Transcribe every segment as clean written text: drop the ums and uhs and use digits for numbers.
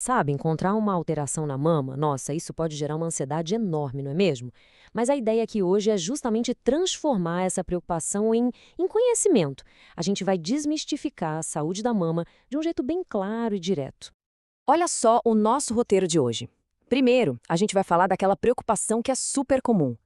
Sabe, encontrar uma alteração na mama, nossa, isso pode gerar uma ansiedade enorme, não é mesmo? Mas a ideia aqui hoje é justamente transformar essa preocupação em conhecimento. A gente vai desmistificar a saúde da mama de um jeito bem claro e direto. Olha só o nosso roteiro de hoje. Primeiro, a gente vai falar daquela preocupação que é super comum.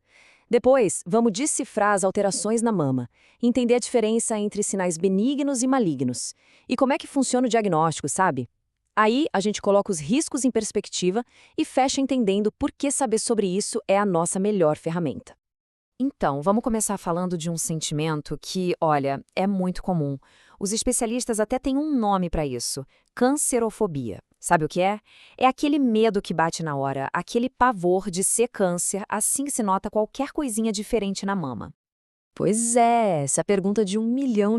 Depois, vamos decifrar as alterações na mama, entender a diferença entre sinais benignos e malignos. E como é que funciona o diagnóstico, sabe? Aí, a gente coloca os riscos em perspectiva e fecha entendendo por que saber sobre isso é a nossa melhor ferramenta. Então, vamos começar falando de um sentimento que, olha, é muito comum. Os especialistas até têm um nome para isso: cancerofobia. Sabe o que é? É aquele medo que bate na hora, aquele pavor de ser câncer assim que se nota qualquer coisinha diferente na mama. Pois é, essa é a pergunta de US$ 1 milhão,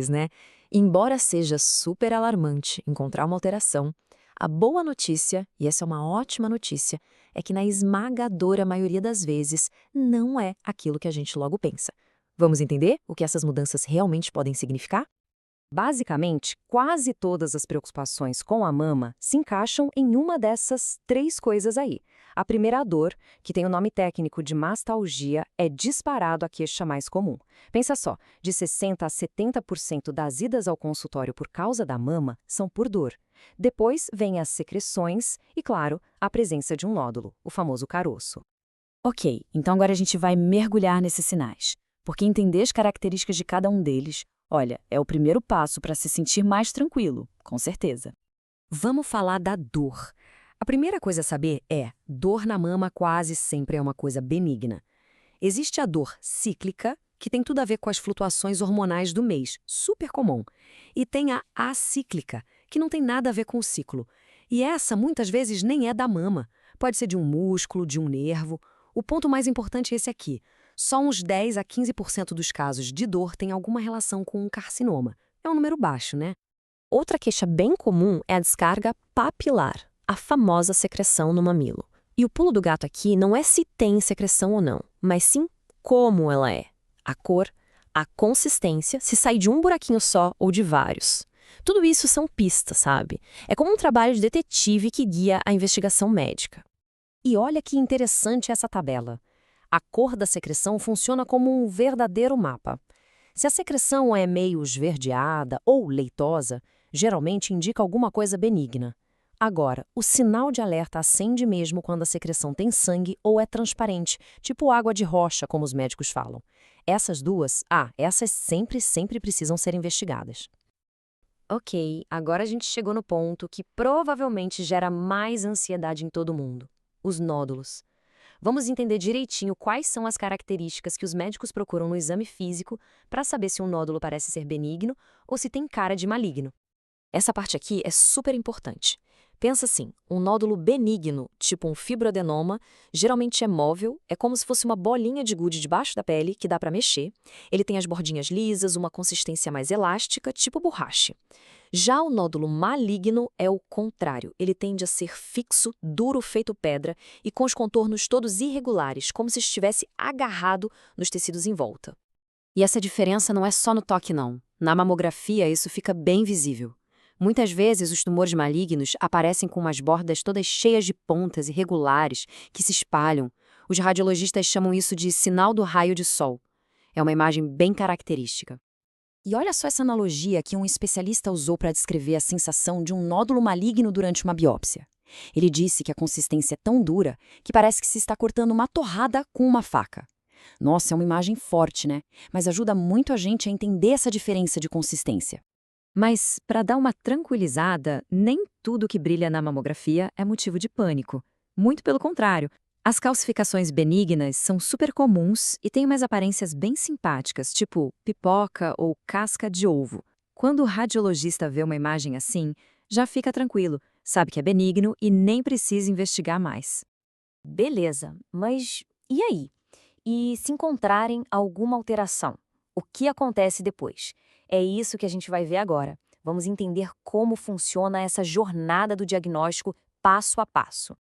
né? Embora seja super alarmante encontrar uma alteração, a boa notícia, e essa é uma ótima notícia, é que na esmagadora maioria das vezes não é aquilo que a gente logo pensa. Vamos entender o que essas mudanças realmente podem significar? Basicamente, quase todas as preocupações com a mama se encaixam em uma dessas três coisas aí. A primeira, a dor, que tem o nome técnico de mastalgia, é disparado a queixa mais comum. Pensa só, de 60% a 70% das idas ao consultório por causa da mama são por dor. Depois vem as secreções e, claro, a presença de um nódulo, o famoso caroço. Ok, então agora a gente vai mergulhar nesses sinais, porque entender as características de cada um deles, olha, é o primeiro passo para se sentir mais tranquilo, com certeza. Vamos falar da dor. A primeira coisa a saber é, dor na mama quase sempre é uma coisa benigna. Existe a dor cíclica, que tem tudo a ver com as flutuações hormonais do mês, super comum. E tem a acíclica, que não tem nada a ver com o ciclo. E essa, muitas vezes, nem é da mama. Pode ser de um músculo, de um nervo. O ponto mais importante é esse aqui. Só uns 10 a 15% dos casos de dor têm alguma relação com um carcinoma. É um número baixo, né? Outra queixa bem comum é a descarga papilar, a famosa secreção no mamilo. E o pulo do gato aqui não é se tem secreção ou não, mas sim como ela é. A cor, a consistência, se sai de um buraquinho só ou de vários. Tudo isso são pistas, sabe? É como um trabalho de detetive que guia a investigação médica. E olha que interessante essa tabela. A cor da secreção funciona como um verdadeiro mapa. Se a secreção é meio esverdeada ou leitosa, geralmente indica alguma coisa benigna. Agora, o sinal de alerta acende mesmo quando a secreção tem sangue ou é transparente, tipo água de rocha, como os médicos falam. Essas duas, essas sempre precisam ser investigadas. Ok, agora a gente chegou no ponto que provavelmente gera mais ansiedade em todo mundo: os nódulos. Vamos entender direitinho quais são as características que os médicos procuram no exame físico para saber se um nódulo parece ser benigno ou se tem cara de maligno. Essa parte aqui é super importante. Pensa assim, um nódulo benigno, tipo um fibroadenoma, geralmente é móvel, é como se fosse uma bolinha de gude debaixo da pele que dá para mexer. Ele tem as bordinhas lisas, uma consistência mais elástica, tipo borracha. Já o nódulo maligno é o contrário. Ele tende a ser fixo, duro feito pedra e com os contornos todos irregulares, como se estivesse agarrado nos tecidos em volta. E essa diferença não é só no toque, não. Na mamografia, isso fica bem visível. Muitas vezes, os tumores malignos aparecem com umas bordas todas cheias de pontas irregulares que se espalham. Os radiologistas chamam isso de sinal do raio de sol. É uma imagem bem característica. E olha só essa analogia que um especialista usou para descrever a sensação de um nódulo maligno durante uma biópsia. Ele disse que a consistência é tão dura que parece que se está cortando uma torrada com uma faca. Nossa, é uma imagem forte, né? Mas ajuda muito a gente a entender essa diferença de consistência. Mas, para dar uma tranquilizada, nem tudo que brilha na mamografia é motivo de pânico. Muito pelo contrário. As calcificações benignas são super comuns e têm umas aparências bem simpáticas, tipo pipoca ou casca de ovo. Quando o radiologista vê uma imagem assim, já fica tranquilo, sabe que é benigno e nem precisa investigar mais. Beleza, mas e aí? E se encontrarem alguma alteração? O que acontece depois? É isso que a gente vai ver agora. Vamos entender como funciona essa jornada do diagnóstico passo a passo.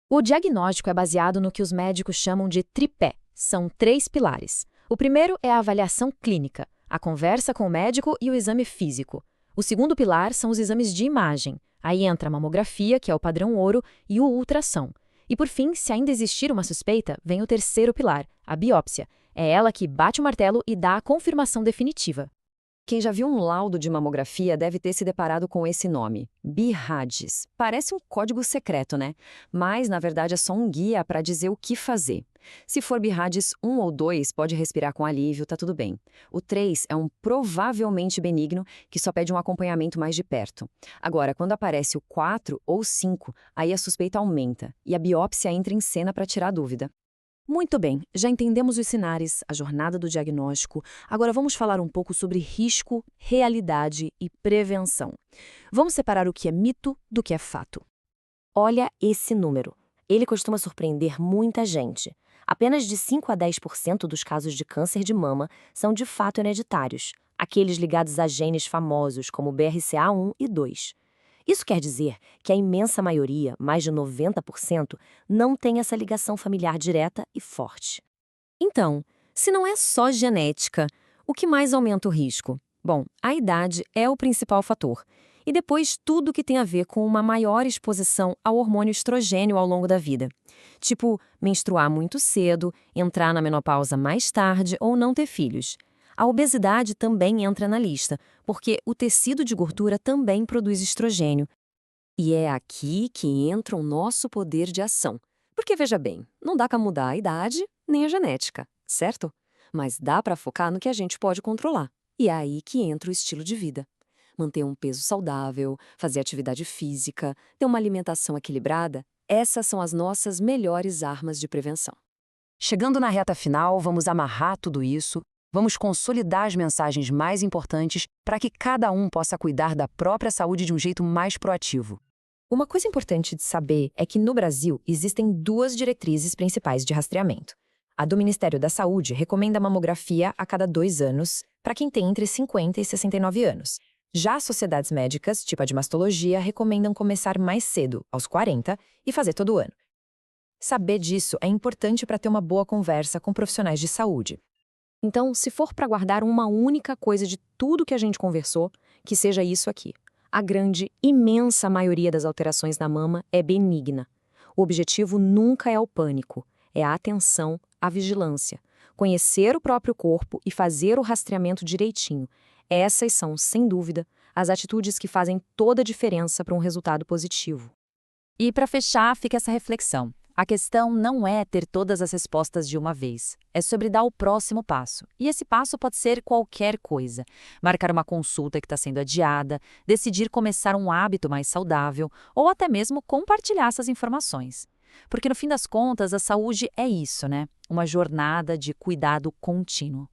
O diagnóstico é baseado no que os médicos chamam de tripé. São 3 pilares. O primeiro é a avaliação clínica, a conversa com o médico e o exame físico. O segundo pilar são os exames de imagem, Aí entra a mamografia, que é o padrão ouro, e o ultrassom. E por fim, se ainda existir uma suspeita, vem o terceiro pilar, a biópsia. É ela que bate o martelo e dá a confirmação definitiva. Quem já viu um laudo de mamografia deve ter se deparado com esse nome, BIRADS. Parece um código secreto, né? Mas, na verdade, é só um guia para dizer o que fazer. Se for BIRADS 1 ou 2, pode respirar com alívio, tá tudo bem. O 3 é um provavelmente benigno, que só pede um acompanhamento mais de perto. Agora, quando aparece o 4 ou 5, aí a suspeita aumenta e a biópsia entra em cena para tirar a dúvida. Muito bem, já entendemos os sinais, a jornada do diagnóstico. Agora vamos falar um pouco sobre risco, realidade e prevenção. Vamos separar o que é mito do que é fato. Olha esse número. Ele costuma surpreender muita gente. Apenas de 5 a 10% dos casos de câncer de mama são de fato hereditários, aqueles ligados a genes famosos como BRCA1 e 2. Isso quer dizer que a imensa maioria, mais de 90%, não tem essa ligação familiar direta e forte. Então, se não é só genética, o que mais aumenta o risco? Bom, a idade é o principal fator. E depois tudo que tem a ver com uma maior exposição ao hormônio estrogênio ao longo da vida. Tipo, menstruar muito cedo, entrar na menopausa mais tarde ou não ter filhos. A obesidade também entra na lista, porque o tecido de gordura também produz estrogênio. E é aqui que entra o nosso poder de ação. Porque, veja bem, não dá para mudar a idade nem a genética, certo? Mas dá para focar no que a gente pode controlar. E é aí que entra o estilo de vida. Manter um peso saudável, fazer atividade física, ter uma alimentação equilibrada, essas são as nossas melhores armas de prevenção. Chegando na reta final, vamos amarrar tudo isso. Vamos consolidar as mensagens mais importantes para que cada um possa cuidar da própria saúde de um jeito mais proativo. Uma coisa importante de saber é que no Brasil existem duas diretrizes principais de rastreamento. A do Ministério da Saúde recomenda mamografia a cada 2 anos para quem tem entre 50 e 69 anos. Já as sociedades médicas, tipo a de mastologia, recomendam começar mais cedo, aos 40, e fazer todo ano. Saber disso é importante para ter uma boa conversa com profissionais de saúde. Então, se for para guardar uma única coisa de tudo que a gente conversou, que seja isso aqui. A grande, imensa maioria das alterações na mama é benigna. O objetivo nunca é o pânico, é a atenção, a vigilância. Conhecer o próprio corpo e fazer o rastreamento direitinho. Essas são, sem dúvida, as atitudes que fazem toda a diferença para um resultado positivo. E para fechar, fica essa reflexão. A questão não é ter todas as respostas de uma vez, é sobre dar o próximo passo. E esse passo pode ser qualquer coisa. Marcar uma consulta que está sendo adiada, decidir começar um hábito mais saudável ou até mesmo compartilhar essas informações. Porque no fim das contas, a saúde é isso, né? Uma jornada de cuidado contínuo.